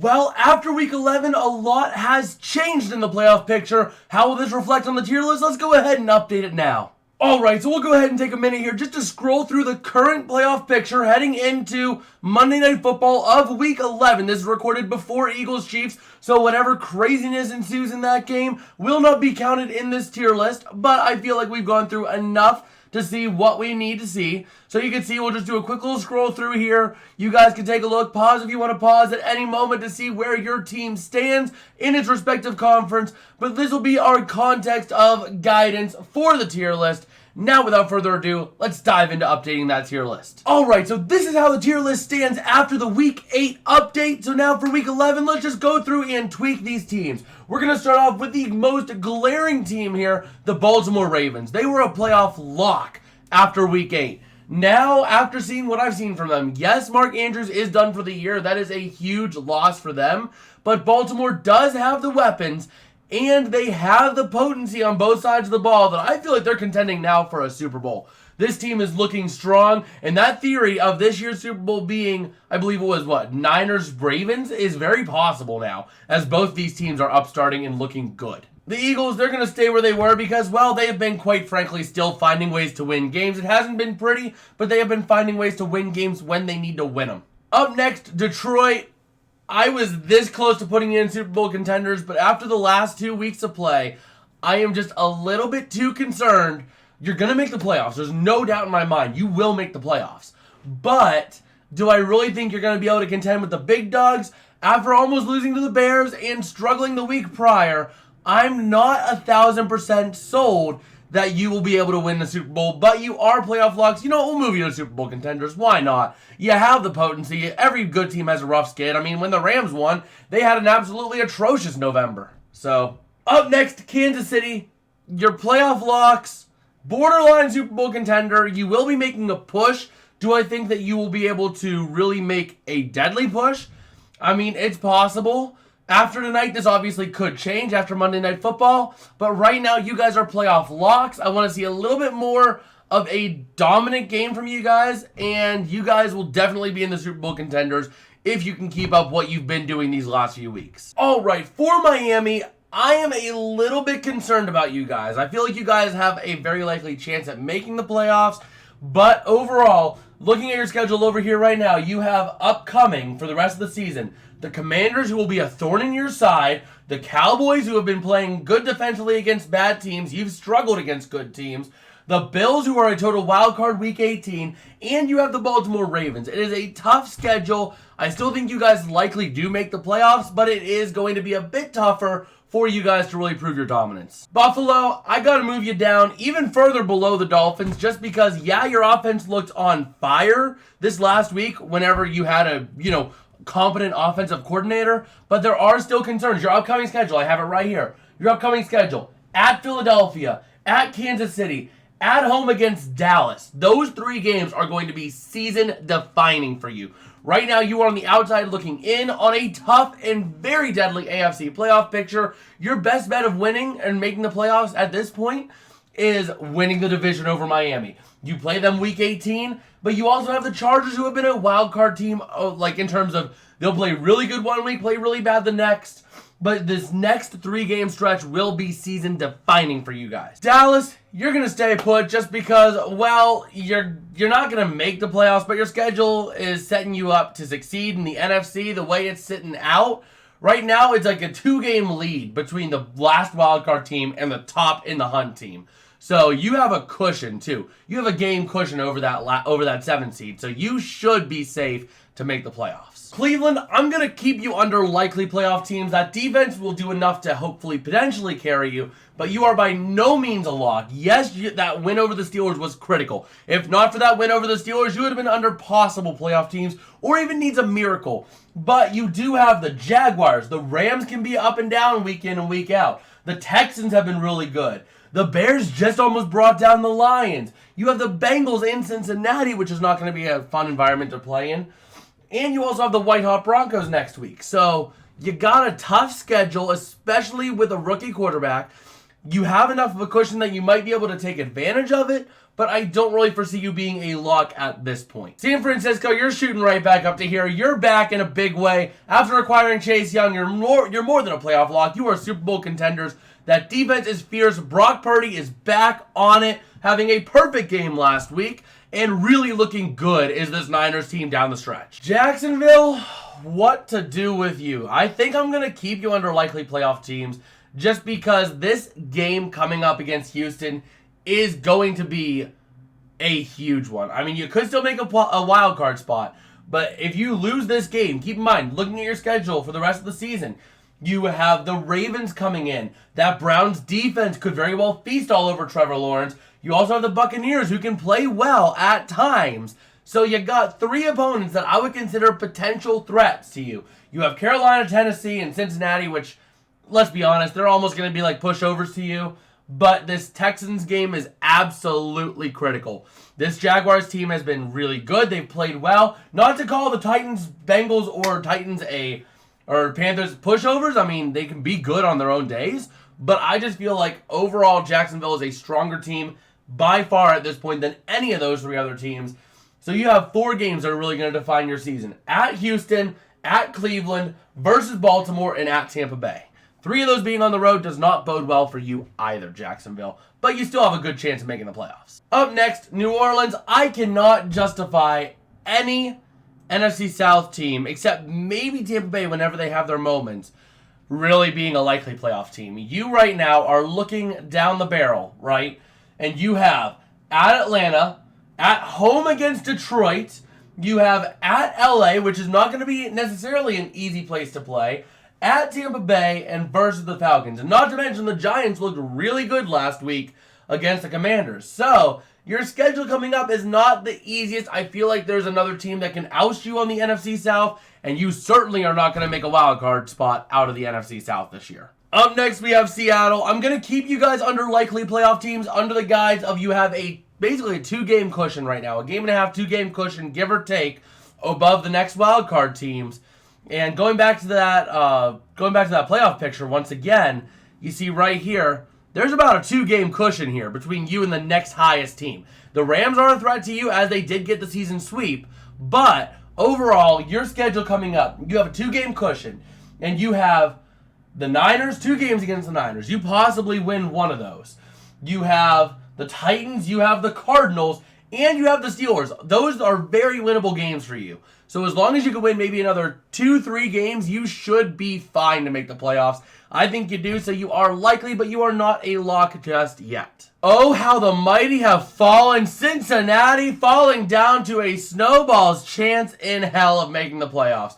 Well, after week 11, a lot has changed in the playoff picture. How will this reflect on the tier list? Let's go ahead and update it now. Alright, so we'll go ahead and take a minute here just to scroll through the current playoff picture heading into Monday Night Football of Week 11. This is recorded before Eagles-Chiefs, so whatever craziness ensues in that game will not be counted in this tier list, but I feel like we've gone through enough to see what we need to see. So you can see we'll just do a quick little scroll through here. You guys can take a look, pause if you want to pause at any moment to see where your team stands in its respective conference. But this will be our context of guidance for the tier list. Now, without further ado, let's dive into updating that tier list. Alright, so this is how the tier list stands after the Week 8 update. So now for Week 11, let's just go through and tweak these teams. We're going to start off with the most glaring team here, the Baltimore Ravens. They were a playoff lock after Week 8. Now, after seeing what I've seen from them, yes, Mark Andrews is done for the year. That is a huge loss for them. But Baltimore does have the weapons, and they have the potency on both sides of the ball that I feel like they're contending now for a Super Bowl. This team is looking strong, and that theory of this year's Super Bowl being, I believe it was, Niners-Ravens is very possible now, as both these teams are upstarting and looking good. The Eagles, they're going to stay where they were because, well, they have been, quite frankly, still finding ways to win games. It hasn't been pretty, but they have been finding ways to win games when they need to win them. Up next, Detroit. I was this close to putting in Super Bowl contenders, but after the last 2 weeks of play, I am just a little bit too concerned. You're going to make the playoffs. There's no doubt in my mind. You will make the playoffs. But do I really think you're going to be able to contend with the big dogs? After almost losing to the Bears and struggling the week prior, I'm not 1,000% sold that you will be able to win the Super Bowl, but you are playoff locks. You know, we'll move you to Super Bowl contenders. Why not? You have the potency. Every good team has a rough skid. I mean, when the Rams won, they had an absolutely atrocious November. So, up next, Kansas City. Your playoff locks, borderline Super Bowl contender. You will be making a push. Do I think that you will be able to really make a deadly push? I mean, it's possible. After tonight, this obviously could change after Monday Night Football, but right now you guys are playoff locks. I want to see a little bit more of a dominant game from you guys, and you guys will definitely be in the Super Bowl contenders if you can keep up what you've been doing these last few weeks. All right, for Miami, I am a little bit concerned about you guys. I feel like you guys have a very likely chance at making the playoffs, but overall, looking at your schedule over here right now, you have upcoming for the rest of the season the Commanders, who will be a thorn in your side, the Cowboys, who have been playing good defensively against bad teams. You've struggled against good teams. The Bills, who are a total wild card week 18, and you have the Baltimore Ravens. It is a tough schedule. I still think you guys likely do make the playoffs, but it is going to be a bit tougher for you guys to really prove your dominance. Buffalo, I got to move you down even further below the Dolphins just because, yeah, your offense looked on fire this last week whenever you had a, competent offensive coordinator, but there are still concerns. Your upcoming schedule, I have it right here. Your upcoming schedule, at Philadelphia, at Kansas City, at home against Dallas. Those 3 games are going to be season-defining for you. Right now, you are on the outside looking in on a tough and very deadly AFC playoff picture. Your best bet of winning and making the playoffs at this point is winning the division over Miami. You play them week 18, but you also have the Chargers, who have been a wild card team, in terms of they'll play really good one week, play really bad the next. But this next 3-game stretch will be season defining for you guys. Dallas, you're gonna stay put just because, well, you're not gonna make the playoffs, but your schedule is setting you up to succeed in the NFC the way it's sitting out. Right now, it's like a 2-game lead between the last wildcard team and the top in the hunt team. So you have a cushion too. You have a game cushion over that 7 seed. So you should be safe to make the playoffs. Cleveland, I'm going to keep you under likely playoff teams. That defense will do enough to hopefully potentially carry you, but you are by no means a lock. Yes, that win over the Steelers was critical. If not for that win over the Steelers, you would have been under possible playoff teams or even needs a miracle. But you do have the Jaguars. The Rams can be up and down week in and week out. The Texans have been really good. The Bears just almost brought down the Lions. You have the Bengals in Cincinnati, which is not going to be a fun environment to play in. And you also have the White-Hot Broncos next week. So you got a tough schedule, especially with a rookie quarterback. You have enough of a cushion that you might be able to take advantage of it, but I don't really foresee you being a lock at this point. San Francisco, you're shooting right back up to here. You're back in a big way. After acquiring Chase Young, you're more than a playoff lock. You are Super Bowl contenders. That defense is fierce. Brock Purdy is back on it, having a perfect game last week, and really looking good is this Niners team down the stretch. Jacksonville, what to do with you? I think I'm going to keep you under likely playoff teams just because this game coming up against Houston is going to be a huge one. I mean, you could still make a wild card spot, but if you lose this game, keep in mind, looking at your schedule for the rest of the season, you have the Ravens coming in. That Browns defense could very well feast all over Trevor Lawrence. You also have the Buccaneers who can play well at times. So you got three opponents that I would consider potential threats to you. You have Carolina, Tennessee, and Cincinnati, which, let's be honest, they're almost going to be like pushovers to you. But this Texans game is absolutely critical. This Jaguars team has been really good. They've played well. Not to call the Titans, Bengals, or Panthers pushovers. I mean, they can be good on their own days. But I just feel like overall Jacksonville is a stronger team by far at this point than any of those three other teams. So you have 4 games that are really going to define your season. At Houston, at Cleveland, versus Baltimore, and at Tampa Bay. 3 of those being on the road does not bode well for you either, Jacksonville. But you still have a good chance of making the playoffs. Up next, New Orleans. I cannot justify any NFC South team, except maybe Tampa Bay whenever they have their moments, really being a likely playoff team. You right now are looking down the barrel, right? And you have at Atlanta, at home against Detroit, you have at LA, which is not going to be necessarily an easy place to play, at Tampa Bay, and versus the Falcons. And not to mention the Giants looked really good last week against the Commanders. So your schedule coming up is not the easiest. I feel like there's another team that can oust you on the NFC South, and you certainly are not going to make a wild card spot out of the NFC South this year. Up next, we have Seattle. I'm going to keep you guys under likely playoff teams under the guise of you have basically a 2-game cushion right now. A game and a half, 2-game cushion, give or take, above the next wild card teams. And going back to that playoff picture once again, you see right here, there's about a 2-game cushion here between you and the next highest team. The Rams are a threat to you as they did get the season sweep, but overall, your schedule coming up, you have a 2-game cushion, and you have the Niners, 2 games against the Niners. You possibly win one of those. You have the Titans, you have the Cardinals, and you have the Steelers. Those are very winnable games for you. So as long as you can win maybe another 2-3 games, you should be fine to make the playoffs. I think you do, so you are likely, but you are not a lock just yet. Oh, how the mighty have fallen. Cincinnati falling down to a snowball's chance in hell of making the playoffs.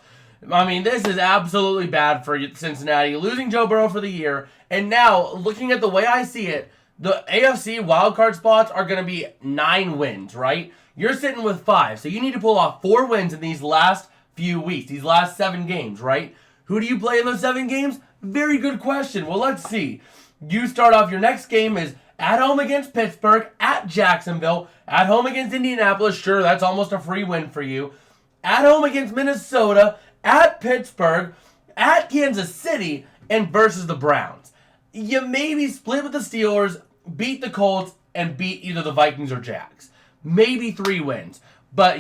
I mean, this is absolutely bad for Cincinnati, losing Joe Burrow for the year. And now, looking at the way I see it, the AFC wildcard spots are going to be 9 wins, right? You're sitting with 5, so you need to pull off 4 wins in these last few weeks, these last 7 games, right? Who do you play in those 7 games? Very good question. Well, let's see. You start off, your next game is at home against Pittsburgh, at Jacksonville, at home against Indianapolis. Sure, that's almost a free win for you. At home against Minnesota, at Pittsburgh, at Kansas City, and versus the Browns. You maybe split with the Steelers, beat the Colts, and beat either the Vikings or Jags. Maybe 3 wins. But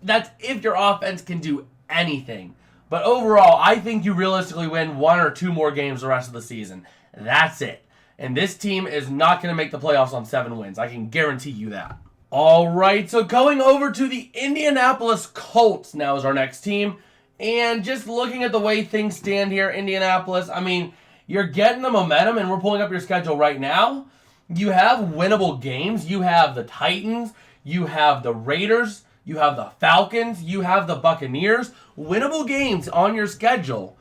that's if your offense can do anything. But overall, I think you realistically win 1 or 2 more games the rest of the season. That's it. And this team is not going to make the playoffs on 7 wins. I can guarantee you that. All right, so going over to the Indianapolis Colts now is our next team. And just looking at the way things stand here, Indianapolis, I mean, you're getting the momentum, and we're pulling up your schedule right now. You have winnable games. You have the Titans. You have the Raiders. You have the Falcons. You have the Buccaneers. Winnable games on your schedule.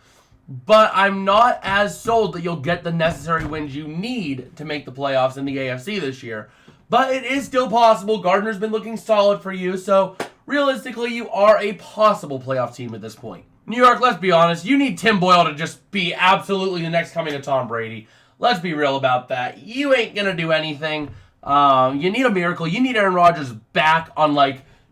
But I'm not as sold that you'll get the necessary wins you need to make the playoffs in the AFC this year. But it is still possible. Gardner's been looking solid for you. So realistically, you are a possible playoff team at this point. New York, let's be honest. You need Tim Boyle to just be absolutely the next coming of Tom Brady. Let's be real about that. You ain't going to do anything. You need a miracle. You need Aaron Rodgers back on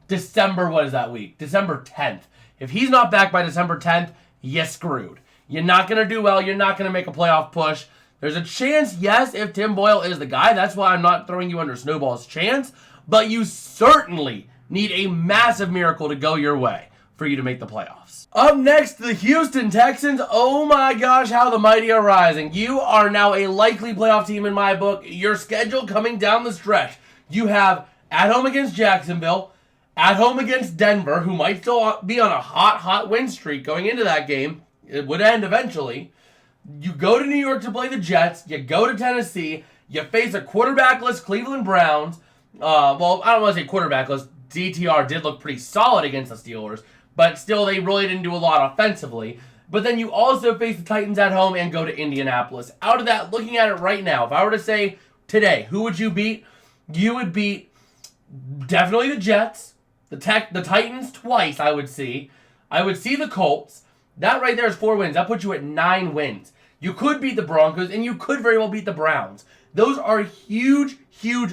December, what is that week? December 10th. If he's not back by December 10th, you're screwed. You're not going to do well. You're not going to make a playoff push. There's a chance, yes, if Tim Boyle is the guy. That's why I'm not throwing you under Snowball's chance. But you certainly need a massive miracle to go your way for you to make the playoffs. Up next, the Houston Texans. Oh my gosh, how the mighty are rising. You are now a likely playoff team in my book. Your schedule coming down the stretch. You have at home against Jacksonville, at home against Denver, who might still be on a hot win streak going into that game. It would end eventually. You go to New York to play the Jets. You go to Tennessee. You face a quarterbackless Cleveland Browns. Well, I don't want to say quarterbackless. DTR did look pretty solid against the Steelers, but still they really didn't do a lot offensively. But then you also face the Titans at home and go to Indianapolis. Out of that, looking at it right now, if I were to say today, who would you beat? You would beat definitely the Jets, the Titans twice, I would see. I would see the Colts. That right there is 4 wins. That puts you at 9 wins. You could beat the Broncos, and you could very well beat the Browns. Those are huge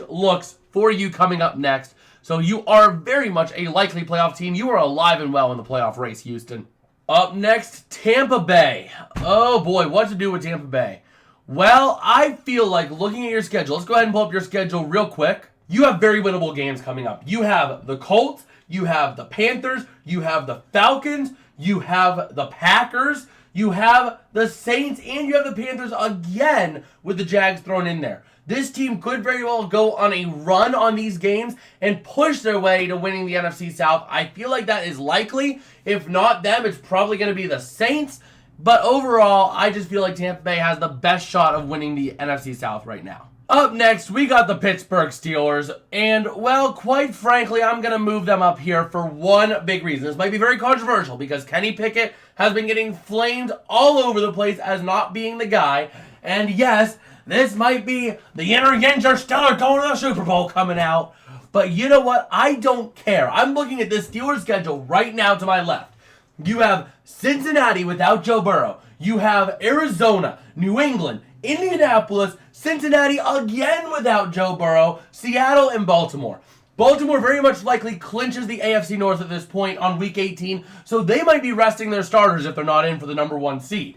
looks for you coming up next. So you are very much a likely playoff team. You are alive and well in the playoff race, Houston. Up next, Tampa Bay. Oh boy, what to do with Tampa Bay? Well, I feel like looking at your schedule, let's go ahead and pull up your schedule real quick. You have very winnable games coming up. You have the Colts, you have the Panthers, you have the Falcons, you have the Packers, you have the Saints, and you have the Panthers again with the Jags thrown in there. This team could very well go on a run on these games and push their way to winning the NFC South. I feel like that is likely. If not them, it's probably going to be the Saints. But overall, I just feel like Tampa Bay has the best shot of winning the NFC South right now. Up next, we got the Pittsburgh Steelers. And, well, quite frankly, I'm going to move them up here for one big reason. This might be very controversial because Kenny Pickett has been getting flamed all over the place as not being the guy. And yes, this might be the Interstellar going to the Super Bowl coming out. But you know what? I don't care. I'm looking at this Steelers schedule right now to my left. You have Cincinnati without Joe Burrow. You have Arizona, New England, Indianapolis, Cincinnati again without Joe Burrow, Seattle, and Baltimore. Baltimore very much likely clinches the AFC North at this point on Week 18, so they might be resting their starters if they're not in for the number 1 seed.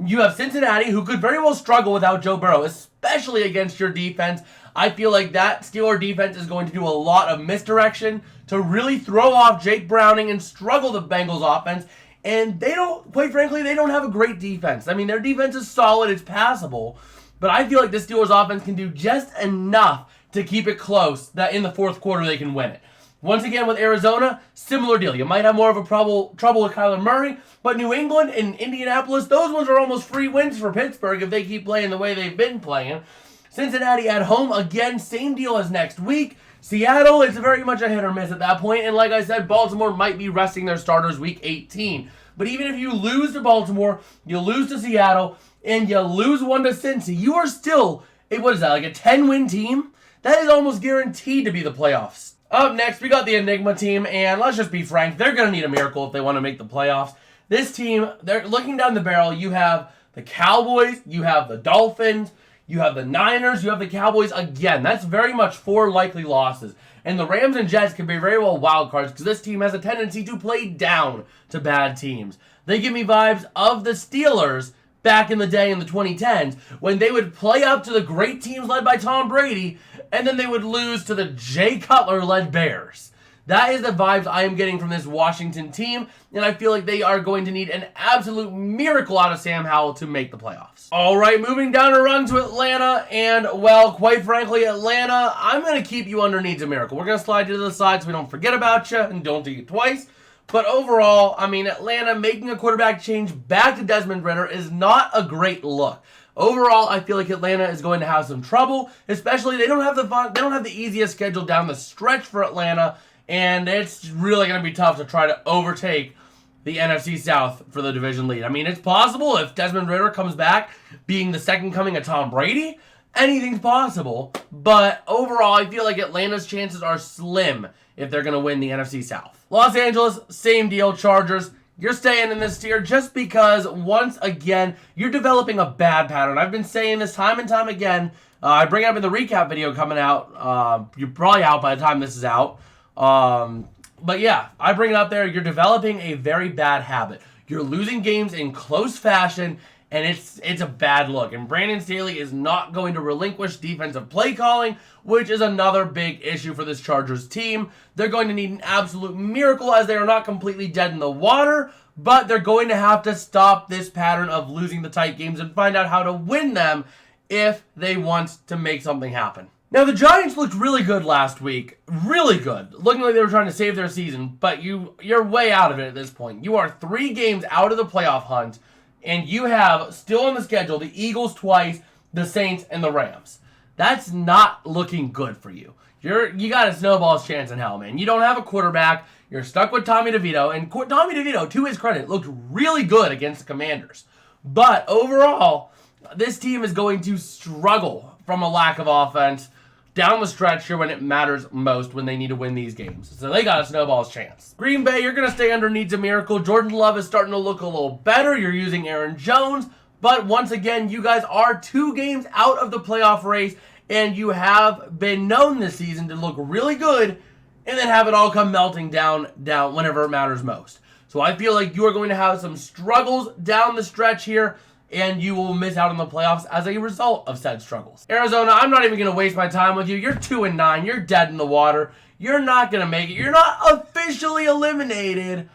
You have Cincinnati, who could very well struggle without Joe Burrow, especially against your defense. I feel like that Steeler defense is going to do a lot of misdirection to really throw off Jake Browning and struggle the Bengals offense. And they don't, quite frankly, they don't have a great defense. I mean, their defense is solid, it's passable. But I feel like the Steelers offense can do just enough to keep it close that in the fourth quarter they can win it. Once again, with Arizona, similar deal. You might have more of a trouble with Kyler Murray, but New England and Indianapolis, those ones are almost free wins for Pittsburgh if they keep playing the way they've been playing. Cincinnati at home, again, same deal as next week. Seattle, it's very much a hit or miss at that point, and like I said, Baltimore might be resting their starters Week 18. But even if you lose to Baltimore, you lose to Seattle, and you lose one to Cincy, you are still, what is that, like a 10-win team? That is almost guaranteed to be the playoffs. Up next, we got the Enigma team, and let's just be frank, they're going to need a miracle if they want to make the playoffs. This team, they're looking down the barrel. You have the Cowboys, you have the Dolphins, you have the Niners, you have the Cowboys again. That's very much 4 likely losses. And the Rams and Jets can be very well wild cards because this team has a tendency to play down to bad teams. They give me vibes of the Steelers back in the day in the 2010s when they would play up to the great teams led by Tom Brady and then they would lose to the Jay Cutler-led Bears. That is the vibes I am getting from this Washington team, and I feel like they are going to need an absolute miracle out of Sam Howell to make the playoffs. All right, moving down a run to Atlanta, and, well, quite frankly, Atlanta, I'm going to keep you underneath a miracle. We're going to slide you to the side so we don't forget about you and don't do it twice. But overall, I mean, Atlanta making a quarterback change back to Desmond Ridder is not a great look. Overall, I feel like Atlanta is going to have some trouble, especially they don't have the easiest schedule down the stretch for Atlanta, and it's really going to be tough to try to overtake the NFC South for the division lead. I mean, it's possible if Desmond Ridder comes back being the second coming of Tom Brady, anything's possible. But overall, I feel like Atlanta's chances are slim if they're going to win the NFC South. Los Angeles, same deal, Chargers. You're staying in this tier just because, once again, you're developing a bad pattern. I've been saying this time and time again. I bring it up in the recap video coming out. You're probably out by the time this is out. But yeah, I bring it up there. You're developing a very bad habit. You're losing games in close fashion, and it's a bad look. And Brandon Staley is not going to relinquish defensive play calling, which is another big issue for this Chargers team. They're going to need an absolute miracle, as they are not completely dead in the water, but they're going to have to stop this pattern of losing the tight games and find out how to win them if they want to make something happen. Now, the Giants looked really good last week. Really good. Looking like they were trying to save their season, but you're way out of it at this point. You are 3 games out of the playoff hunt, and you have still on the schedule the Eagles twice, the Saints, and the Rams. That's not looking good for you. You got a snowball's chance in hell, man. You don't have a quarterback. You're stuck with Tommy DeVito, and Tommy DeVito, to his credit, looked really good against the Commanders. But overall, this team is going to struggle from a lack of offense down the stretch here when it matters most, when they need to win these games. So they got a snowball's chance. Green Bay, you're going to stay under needs a miracle. Jordan Love is starting to look a little better. You're using Aaron Jones. But once again, you guys are 2 games out of the playoff race, and you have been known this season to look really good and then have it all come melting down whenever it matters most. So I feel like you are going to have some struggles down the stretch here, and you will miss out on the playoffs as a result of said struggles. Arizona, I'm not even going to waste my time with you. You're 2-9. You're dead in the water. You're not going to make it. You're not officially eliminated,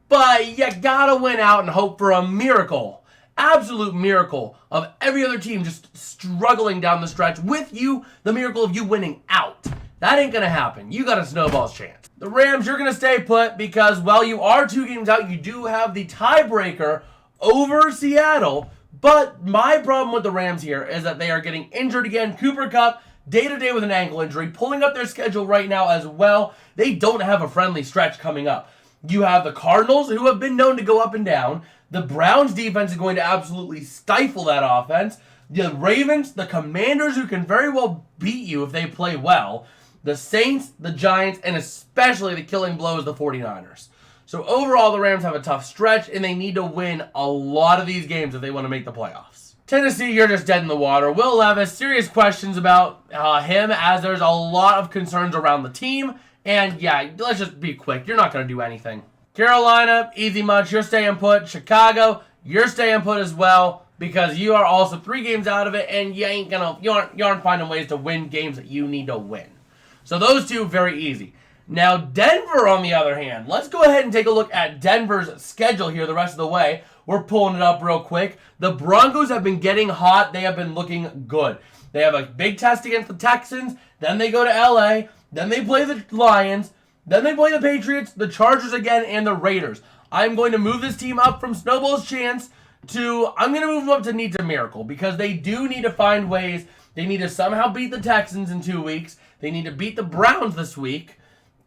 but you got to win out and hope for a miracle. Absolute miracle of every other team just struggling down the stretch with you, the miracle of you winning out. That ain't going to happen. You got a snowball's chance. The Rams, you're going to stay put because, well, you are 2 games out. You do have the tiebreaker over Seattle. But my problem with the Rams here is that they are getting injured again. Cooper Kupp, day-to-day with an ankle injury, pulling up their schedule right now as well. They don't have a friendly stretch coming up. You have the Cardinals, who have been known to go up and down. The Browns' defense is going to absolutely stifle that offense. The Ravens, the Commanders, who can very well beat you if they play well. The Saints, the Giants, and especially the killing blow is the 49ers. So overall, the Rams have a tough stretch, and they need to win a lot of these games if they want to make the playoffs. Tennessee, you're just dead in the water. Will Levis, serious questions about him, as there's a lot of concerns around the team. And yeah, let's just be quick. You're not going to do anything. Carolina, easy much. You're staying put. Chicago, you're staying put as well, because you are also 3 games out of it, and you aren't finding ways to win games that you need to win. So those 2, very easy. Now, Denver, on the other hand, let's go ahead and take a look at Denver's schedule here the rest of the way. We're pulling it up real quick. The Broncos have been getting hot. They have been looking good. They have a big test against the Texans. Then they go to LA. Then they play the Lions. Then they play the Patriots, the Chargers again, and the Raiders. I'm going to move this team up from snowball's chance to, I'm going to move them up to needs a miracle, because they do need to find ways. They need to somehow beat the Texans in 2 weeks. They need to beat the Browns this week.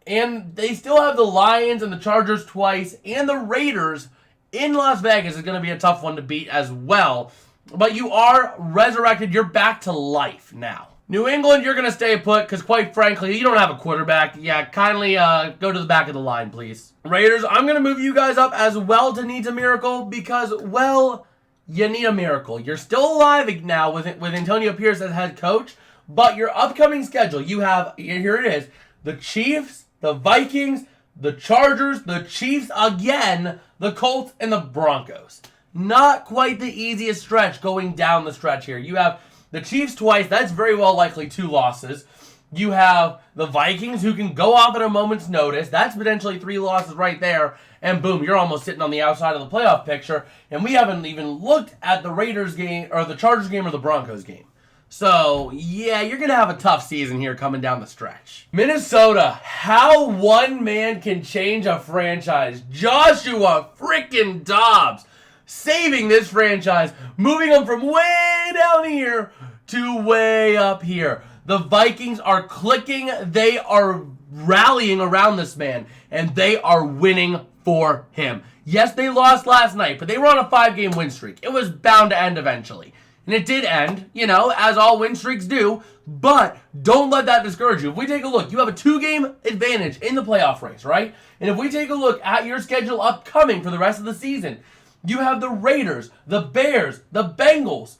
And they still have the Lions and the Chargers twice, and the Raiders in Las Vegas is going to be a tough one to beat as well. But you are resurrected. You're back to life now. New England, you're going to stay put because, quite frankly, you don't have a quarterback. Yeah, kindly go to the back of the line, please. Raiders, I'm going to move you guys up as well to needs a miracle because, well, you need a miracle. You're still alive now with Antonio Pierce as head coach, but your upcoming schedule, you have, here it is, the Chiefs, the Vikings, the Chargers, the Chiefs again, the Colts, and the Broncos. Not quite the easiest stretch going down the stretch here. You have the Chiefs twice. That's very well likely 2 losses. You have the Vikings, who can go off at a moment's notice. That's potentially 3 losses right there. And boom, you're almost sitting on the outside of the playoff picture. And we haven't even looked at the Raiders game, or the Chargers game, or the Broncos game. So, yeah, you're going to have a tough season here coming down the stretch. Minnesota, how one man can change a franchise. Joshua frickin' Dobbs saving this franchise, moving them from way down here to way up here. The Vikings are clicking. They are rallying around this man, and they are winning for him. Yes, they lost last night, but they were on a 5-game win streak. It was bound to end eventually. And it did end, as all win streaks do, but don't let that discourage you. If we take a look, you have a 2-game advantage in the playoff race, right? And if we take a look at your schedule upcoming for the rest of the season, you have the Raiders, the Bears, the Bengals,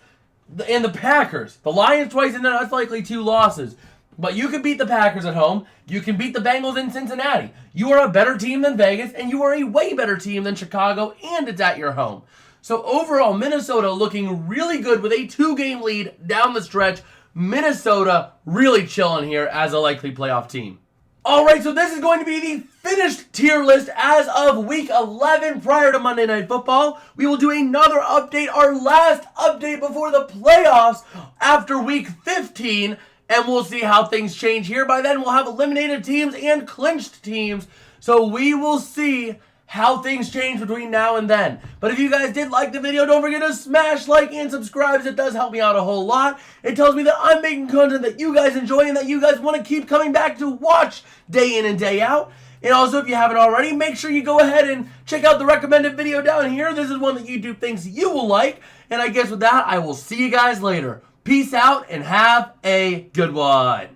and the Packers. The Lions twice, and then that's likely 2 losses. But you can beat the Packers at home. You can beat the Bengals in Cincinnati. You are a better team than Vegas, and you are a way better team than Chicago, and it's at your home. So overall, Minnesota looking really good with a 2-game lead down the stretch. Minnesota really chilling here as a likely playoff team. Alright, so this is going to be the finished tier list as of week 11 prior to Monday Night Football. We will do another update, our last update before the playoffs after week 15, and we'll see how things change here. By then, we'll have eliminated teams and clinched teams, so we will see how things change between now and then. But if you guys did like the video, don't forget to smash like and subscribe. It does help me out a whole lot. It tells me that I'm making content that you guys enjoy and that you guys want to keep coming back to watch day in and day out. And also, if you haven't already, make sure you go ahead and check out the recommended video down here. This is one that YouTube thinks you will like. And I guess with that, I will see you guys later. Peace out and have a good one.